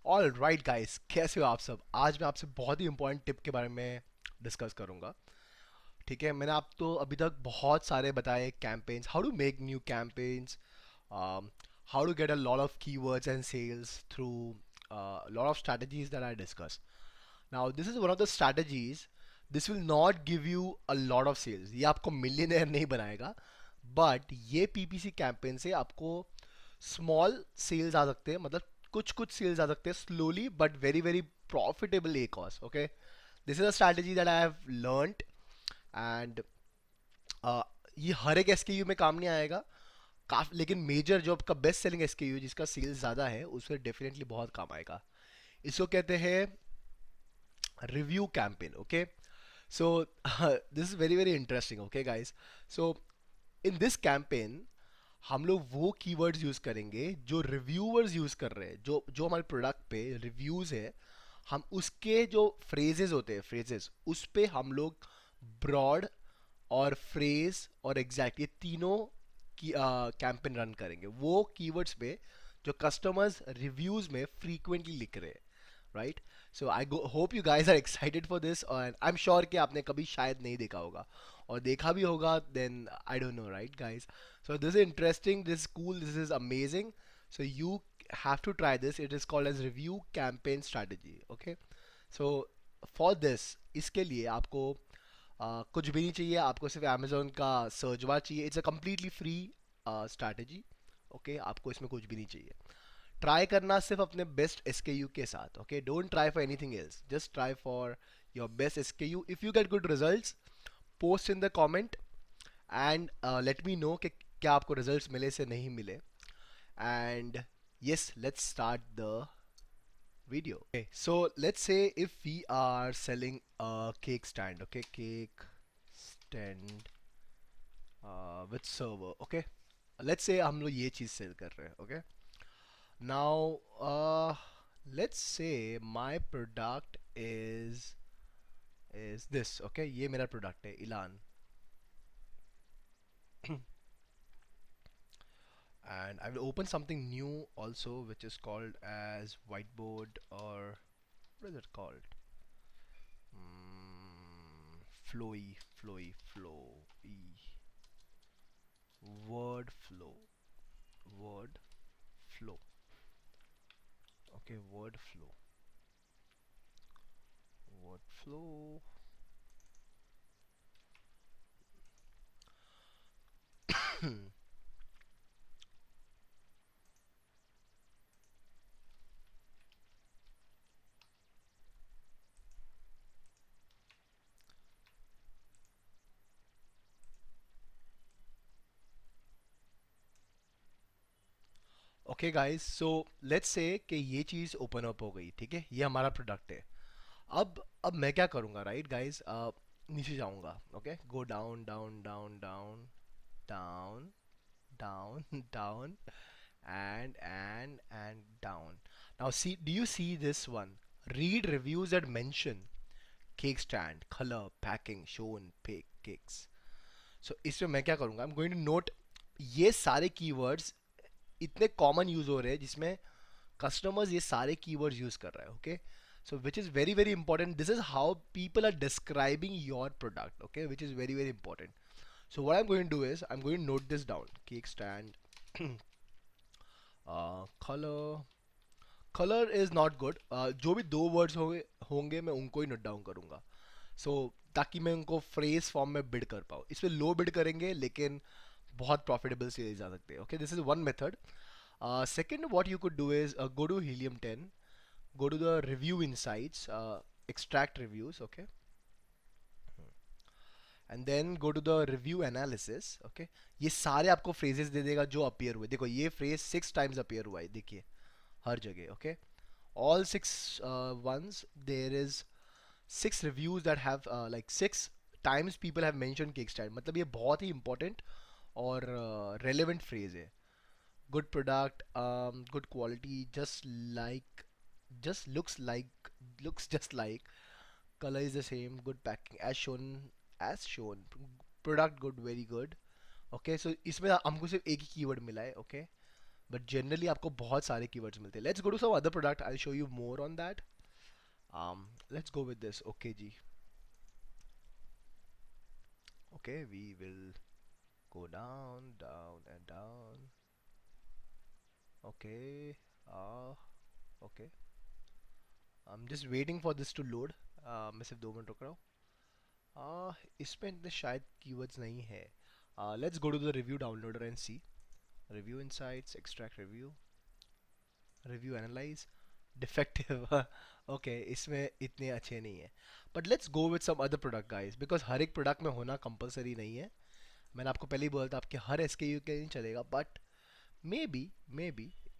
All right guys, कैसे हो आप सब। आज मैं आपसे बहुत ही इंपॉर्टेंट टिप के बारे में डिस्कस करूंगा। ठीक है, मैंने आप तो अभी तक बहुत सारे बताए campaigns, how to make new campaigns, how to get a lot of keywords and sales through lot of strategies that I discuss. Now this is one of the strategies. This will not give you a lot of sales, ये आपको millionaire नहीं बनाएगा, but ये PPC campaign से आपको small cells आ सकते हैं, मतलब कुछ कुछ सेल्स आ सकते हैं slowly but very very profitable A cost. Okay, this is a strategy that I have learned and ये हर एक एसकेयू में काम नहीं आएगा काफी, लेकिन मेजर जो आपका बेस्ट सेलिंग एसकेयू जिसका सेल्स ज़्यादा है उसमें डेफिनेटली बहुत काम आएगा। इसको कहते हैं review campaign. Okay, so this is very very interesting. Okay guys, so in this campaign हम लोग वो कीवर्ड्स यूज करेंगे जो रिव्यूअर्स यूज कर रहे हैं, जो जो हमारे प्रोडक्ट पे रिव्यूज है, हम उसके जो फ्रेजेस होते हैं, फ्रेजेस उस पे हम लोग ब्रॉड और फ्रेज और एग्जैक्ट ये तीनों की कैंपेन रन करेंगे वो कीवर्ड्स पे जो कस्टमर्स रिव्यूज में फ्रीक्वेंटली लिख रहे हैं। Right, so I hope you guys are excited for this, और आई एम श्योर कि आपने कभी शायद नहीं देखा होगा, और देखा भी होगा then I don't know. Right guys, so this is interesting, this is cool, this is amazing. So you have to try this. It is called as review campaign strategy. Okay, so for this, इसके लिए आपको कुछ भी नहीं चाहिए, आपको सिर्फ Amazon का सर्च बार चाहिए। It's a completely free strategy. Okay, आपको इसमें कुछ भी नहीं चाहिए। ट्राई करना सिर्फ अपने बेस्ट एसकेयू के साथ। Okay, don't try for anything else, just try for your best SKU. If you get good results, post in the comment and let me know कि क्या आपको रिजल्ट्स मिले से नहीं मिले। And yes, let's start the video. Okay, so let's say if we are selling a cake stand. Okay, cake stand with server. Okay, let's say हम लोग ये चीज़ सेल कर रहे हैं. Okay, now let's say my product is this. Okay, ये मेरा product है इलान, and I will open something new also which is called as whiteboard, or what is it called? Flowy, word flow, word flow. Okay, word flow. Okay guys, so let's say कि ये चीज़ open up हो गई। ठीक है, ये हमारा product है। अब मैं क्या करूँगा, राइट गाइस, नीचे जाऊँगा। Okay, go down down down down down down down and down. Now see, do you see this one? Read reviews that mention cake stand, color, packing, shown, bake cakes. So इसमें मैं क्या करूँगा, I'm going to note ये सारे keywords इतने common use हो रहे हैं जिसमें कस्टमर्स ये सारे कीवर्ड्स यूज कर रहे हैं। Okay, so which is very very important, this is how people are describing your product. Okay, which is very very important. So what I am going to do is I am going to note this down, cake stand, colour, colour is not good. जो भी दो words होंगे होंगे मैं उनको ही note down करूंगा, सो ताकि मैं उनको फ्रेज फॉर्म में बिड कर पाऊँ। इस पर लो बिड करेंगे लेकिन बहुत प्रॉफिटेबल सेल्स आ सकते हैं। Okay, this is one method. Second, what you could do is go to Helium 10, go to the review insights, extract reviews. Okay, and then go to the review analysis. Okay, ये सारे आपको phrases दे देगा जो appear हुए। देखो ये phrase 6 times appear हुआ है, देखिए हर जगह। Okay, all six ones, there is 6 reviews that have like 6 times people have mentioned kickstand, मतलब ये बहुत ही important और relevant phrase है। Good product, good quality, just looks just like, color is the same, good packing as shown, product good, very good. Okay, so इसमें हमको सिर्फ एक ही keyword मिला है। Okay, बट जनरली आपको बहुत सारे कीवर्ड्स मिलते हैं. Let's go to some other product, I show you more on that. Let's go with this. Okay जी. Okay, we will go down, down and down. Okay. Okay. I'm just waiting for this to load. मैं सिर्फ 2 minute रुक रहा हूँ. इसमें इतने शायद keywords नहीं है. Let's go to the review downloader and see. Review insights, extract review, review analyze, defective. Okay, इसमें इतने अच्छे नहीं है. But let's go with some other product guys, because हर एक product में होना compulsory नहीं है. मैंने आपको पहले ही बोला था आपके हर SKU के नहीं चलेगा, but maybe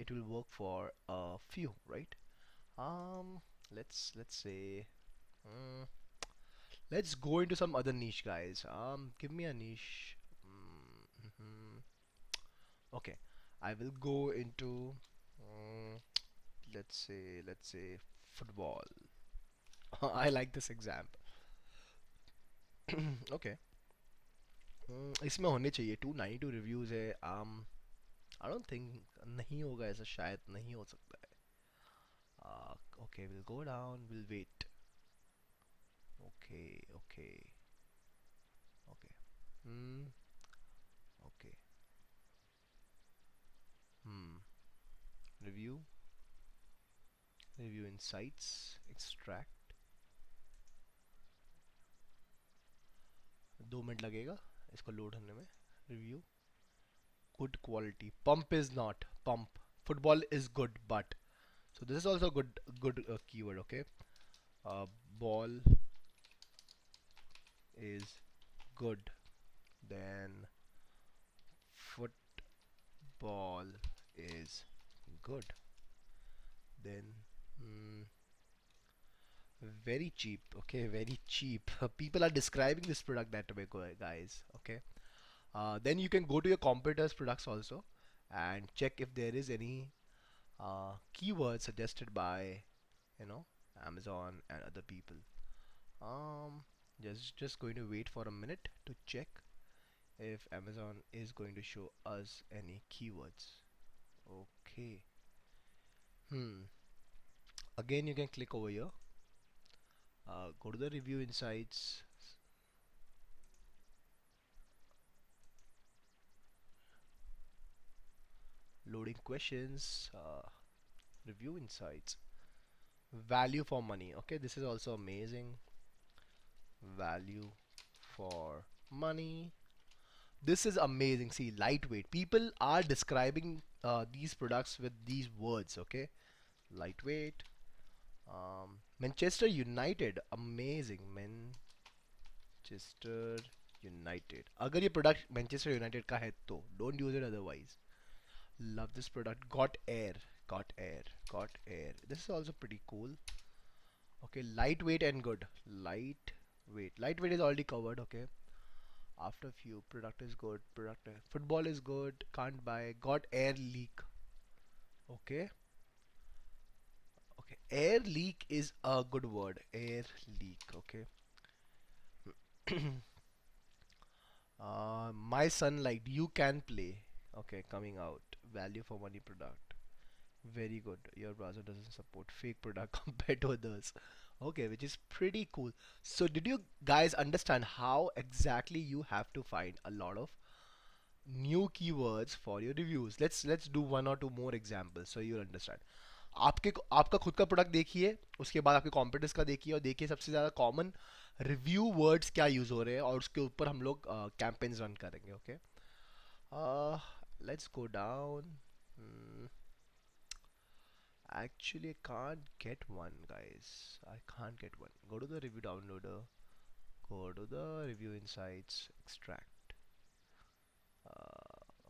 it will work for a few, right? um let's say, mm, let's go into some other niche guys. Give me a niche. Mhm. Okay, I will go into, mm, let's say football. I like this example. Okay. इसमें होने चाहिए 292 reviews है. I don't think नहीं होगा ऐसा, शायद नहीं हो सकता है. Okay, we'll go down, we'll wait. Okay, okay, okay. Hmm. Okay. Hmm. Review. Review insights. Extract. 2 minute लगेगा इसको लोड होने में. Review. Good quality. Pump is not. Pump. Football is good, but. So this is also good keyword. Okay. Ball is good. Then football is good. Then. Hmm. Very cheap. Okay, very cheap. People are describing this product that way, guys. Okay. Then you can go to your competitors products also and check if there is any keyword suggested by, you know, Amazon and other people. um just going to wait for a minute to check if Amazon is going to show us any keywords. Okay. Again, you can click over here, go to the review insights. Loading questions. Review insights. Value for money. Okay, this is also amazing. Value for money. This is amazing. See, lightweight. People are describing these products with these words. Okay, lightweight. Manchester United. Amazing. Manchester United. अगर ये product Manchester United का है तो don't use it otherwise. Love this product. Got air. Got air. Got air. This is also pretty cool. Okay, lightweight and good. Lightweight. Lightweight is already covered. Okay. After few, product is good. Football is good. Can't buy. Got air leak. Okay. Okay. Air leak is a good word. Air leak. Okay. My son liked. You can play. Okay. Coming out. Value for money product. Very good. Your browser doesn't support fake product compared to others. Okay, which is pretty cool. So did you guys understand how exactly you have to find a lot of new keywords for your reviews? Let's do one or two more examples so you'll understand. आपका खुद का product देखिए, उसके बाद आपके competitors का देखिए, और देखिए सबसे ज़्यादा कॉमन रिव्यू वर्ड्स क्या यूज़ हो रहे हैं, और उसके ऊपर हम लोग कैंपेन्स रन करेंगे. Okay, let's go down. Actually, I can't get one, guys. I can't get one. Go to the review downloader. Go to the review insights. Extract.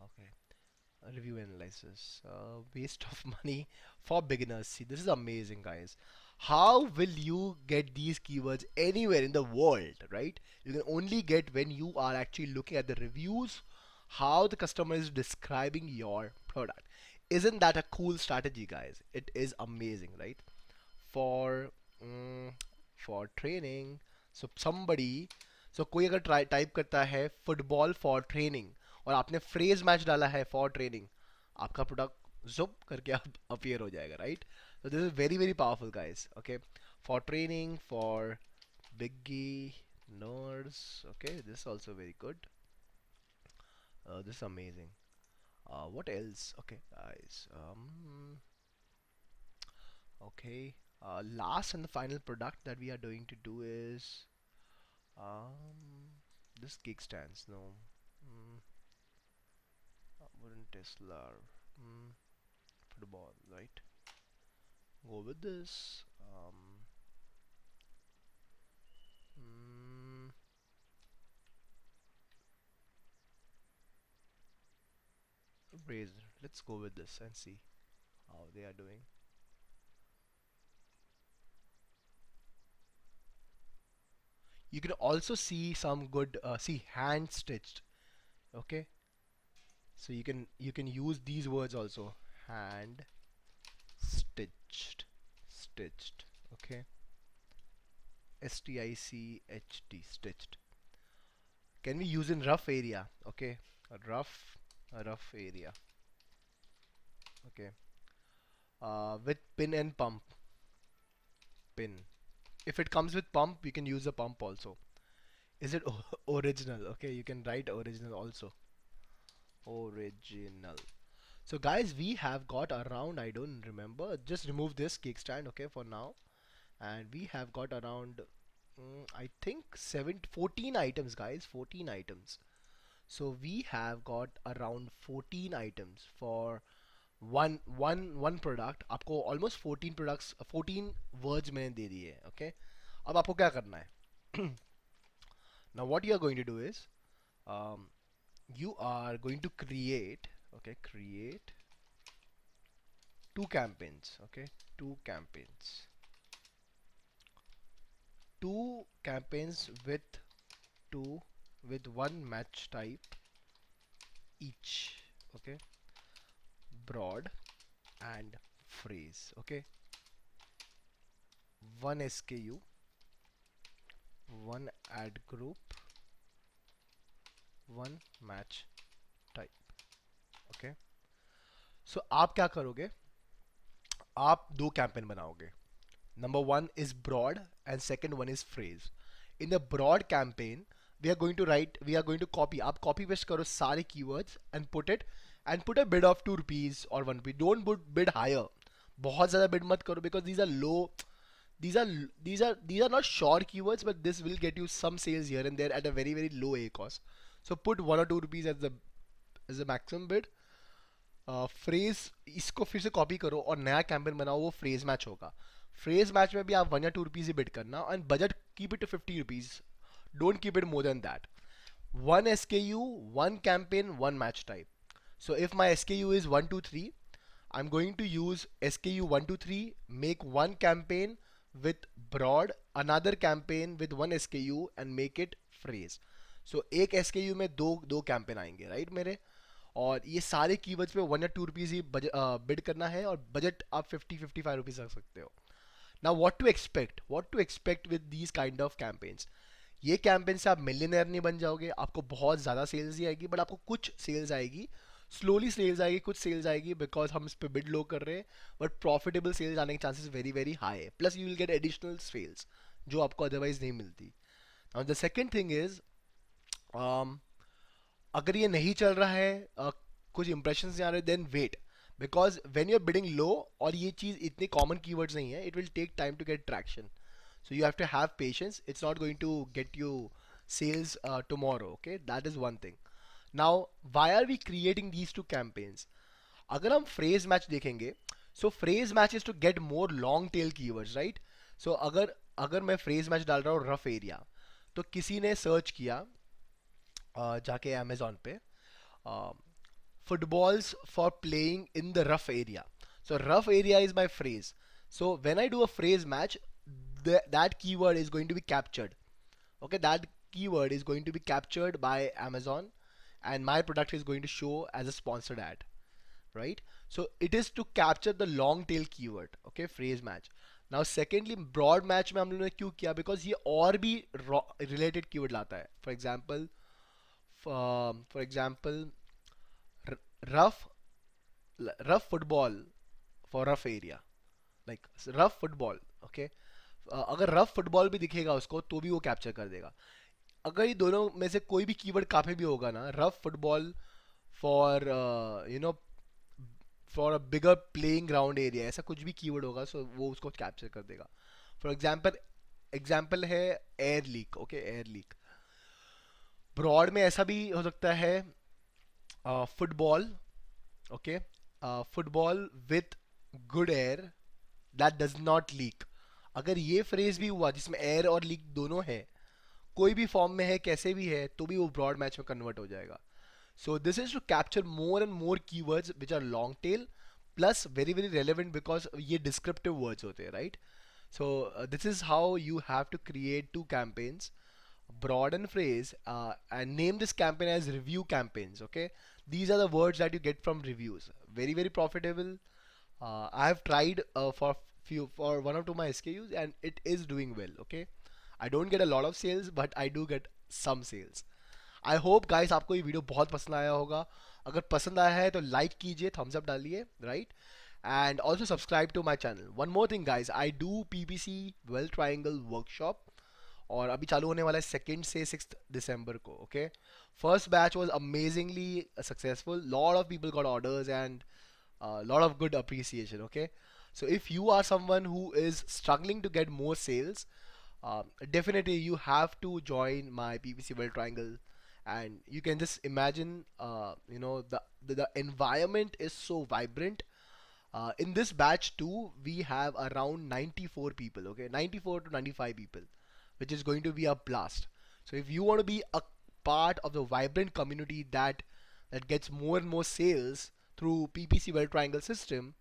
Okay. Review analysis. Waste of money for beginners. See, this is amazing, guys. How will you get these keywords anywhere in the world, right? You can only get when you are actually looking at the reviews, how the customer is describing your product. Isn't that a cool strategy, guys? It is amazing, right? For mm, for training. So somebody, so कोई अगर try type करता है football for training और आपने phrase match डाला है for training, आपका product zup करके appear हो जाएगा, right? So this is very very powerful, guys. Okay, for training, for beginners. Okay, this is also very good. This is amazing. What else? Okay, guys. Okay. Last and the final product that we are going to do is this kickstands. No, mm, wooden Tesla. Mm, football, right? Go with this. Mm, Razor. Let's go with this and see how they are doing. You can also see some good see hand stitched. Okay, so you can use these words also. Hand stitched, stitched. Okay, S-T-I-C-H-T, stitched. Can we use in rough area? Okay, a rough area. Okay, with pin and pump. Pin. If it comes with pump, you can use a pump also. Is it original? Okay, you can write original also. Original. So guys, we have got around, I don't remember, just remove this kickstand, okay, for now. And we have got around, I think 14 items, guys, 14 items. So we have got around 14 items for one product. आपको almost 14 products, 14 words मैंने दे दिए, okay? अब आपको क्या करना है? Now what you are going to do is, um, you are going to create, okay, create two campaigns, okay, two campaigns, two campaigns two with one match type each, okay, broad and phrase, okay, one SKU, one ad group, one match type, okay. So आप क्या करोगे? आप दो campaign बनाओगे. Number one is broad and second one is phrase. In the broad campaign, we are going to copy. आप copy paste करो सारे keywords and put a bid of 2 rupees or 1 rupee. Don't put bid higher. बहुत ज़्यादा bid मत करो because these are low. These are these are not sure keywords, but this will get you some sales here and there at a very very low A cost. So put 1 or 2 rupees as the maximum bid. Phrase इसको फिर से copy करो और नया campaign बनाओ, वो phrase match होगा. Phrase match में भी आप 1 या 2 रुपीज ही बिड करना and budget keep it to 50 rupees. Don't keep it more than that. One S K U, one campaign, one match type. So if my SKU is 1 2 3, I'm going to use SKU 1 2 3, make one campaign with broad, another campaign with one SKU and make it phrase. So एक SKU में दो दो campaign आएंगे, right मेरे. और ये सारे keywords पे 1 या 2 रुपीज ही बिड करना है और बजट आप 50 55 रुपीज रख सकते हो. Now what to expect with these kind of campaigns. ये कैंपेन से आप मिलियनर नहीं बन जाओगे, आपको बहुत ज़्यादा सेल्स ही आएगी, बट आपको कुछ सेल्स आएगी, स्लोली सेल्स आएगी, कुछ सेल्स आएगी बिकॉज हम इस पे बिड लो कर रहे हैं. बट प्रॉफिटेबल सेल्स आने के चांसेस वेरी वेरी हाई है. Plus you will get additional sales जो आपको अदरवाइज नहीं मिलती. Now the second thing is, अगर ये नहीं चल रहा है, कुछ इंप्रेशन नहीं आ रहे, then wait. Because when you are bidding low और ये चीज़ इतनी कॉमन कीवर्ड्स नहीं है, it will take time to get traction. So you have to have patience. It's not going to get you sales tomorrow. Okay, that is one thing. Now why are we creating these two campaigns? अगर हम phrase match देखेंगे, so phrase match is to get more long tail keywords, right? So अगर अगर मैं phrase match डाल रहा हूँ rough area, तो किसी ने सर्च किया जाके अमेजोन पे, footballs for playing in the rough area. So rough area is my phrase. So when I do a phrase match, that keyword is going to be captured. Okay, that keyword is going to be captured by Amazon and my product is going to show as a sponsored ad, right? So it is to capture the long tail keyword. Okay, phrase match. Now secondly, broad match में हम लोगों ने क्यों किया? Because ये और भी related keyword लाता है. For example, rough rough football for rough area, like rough football, okay. अगर रफ फुटबॉल भी दिखेगा उसको तो भी वो कैप्चर कर देगा। अगर ये दोनों में से कोई भी कीवर्ड काफी भी होगा ना, rough football for you know for a bigger playing ground area, ऐसा कुछ भी कीवर्ड होगा सो वो उसको कैप्चर कर देगा। फॉर एग्जाम्पल, एग्जाम्पल है air leak, okay, air leak. Broad में ऐसा भी हो सकता है football, okay, football with good air that does not leak. अगर ये फ्रेज भी हुआ जिसमें एयर और लीक दोनों है, कोई भी फॉर्म में है, कैसे भी है, तो भी वो ब्रॉड मैच में कन्वर्ट हो जाएगा। So this is to capture more and more keywords which are long tail plus very very relevant, because ये डिस्क्रिप्टिव वर्ड्स होते हैं, right? So this is how you have to create two campaigns, broad and phrase, and name this campaign as review campaigns. Okay, these are the words that you get from reviews. Very very profitable. I have tried for one or two my SKUs and it is doing well. Okay, I don't get a lot of sales, but I do get some sales. I hope guys आपको ये video बहुत पसंद आया होगा। अगर पसंद आया है तो लाइक कीजिए, थम्स अप डालिए, right? And also subscribe to my channel. One more thing guys, I do PPC well triangle workshop, और अभी चालू होने वाला है 2nd से 6th दिसंबर को, okay. First batch was amazingly successful, lot of people got orders and lot of good appreciation, okay? So if you are someone who is struggling to get more sales, definitely you have to join my PPC World Triangle. And you can just imagine, the environment is so vibrant. In this batch too, we have around 94 people, okay, 94 to 95 people, which is going to be a blast. So if you want to be a part of the vibrant community that gets more and more sales through PPC World Triangle system,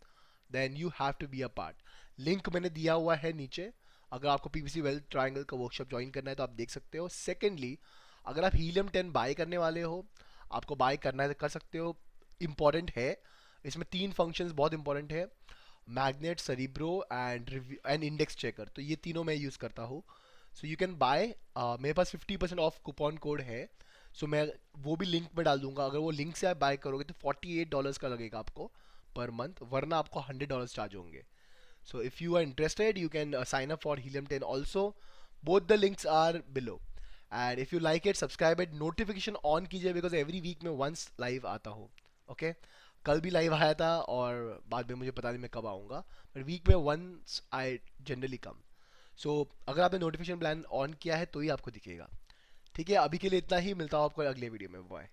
then you have to be a part. Link मैंने दिया हुआ है नीचे, अगर आपको PPC wealth triangle का workshop join करना है तो आप देख सकते हो। सेकेंडली, अगर आप हीलियम 10 बाय करने वाले हो, आपको बाय करना है तो कर सकते हो। इंपॉर्टेंट है, इसमें 3 फंक्शंस बहुत इंपॉर्टेंट है, magnet, cerebro and index checker, तो ये तीनों मैं यूज़ करता हूँ। सो यू कैन बाय, मेरे पास 50% ऑफ कूपन कोड है, सो मैं वो भी लिंक में डाल दूंगा। अगर वो लिंक से आप बाय करोगे तो $48 का लगेगा आपको पर मंथ, वरना आपको $100 चार्ज होंगे। So if you are interested, you can sign up for Helium 10 also. Both the links are below. And if you like it, subscribe it, notification on कीजिए, because every week में once live आता हूँ, okay? कल भी live आया था और बाद में मुझे पता नहीं मैं कब आऊँगा, but week में once I generally come. So अगर आपने notification plan on किया है तो ही आपको दिखेगा। ठीक है, अभी के लिए इतना ही, मिलता हूँ आपको अगले वीडियो में, बाय।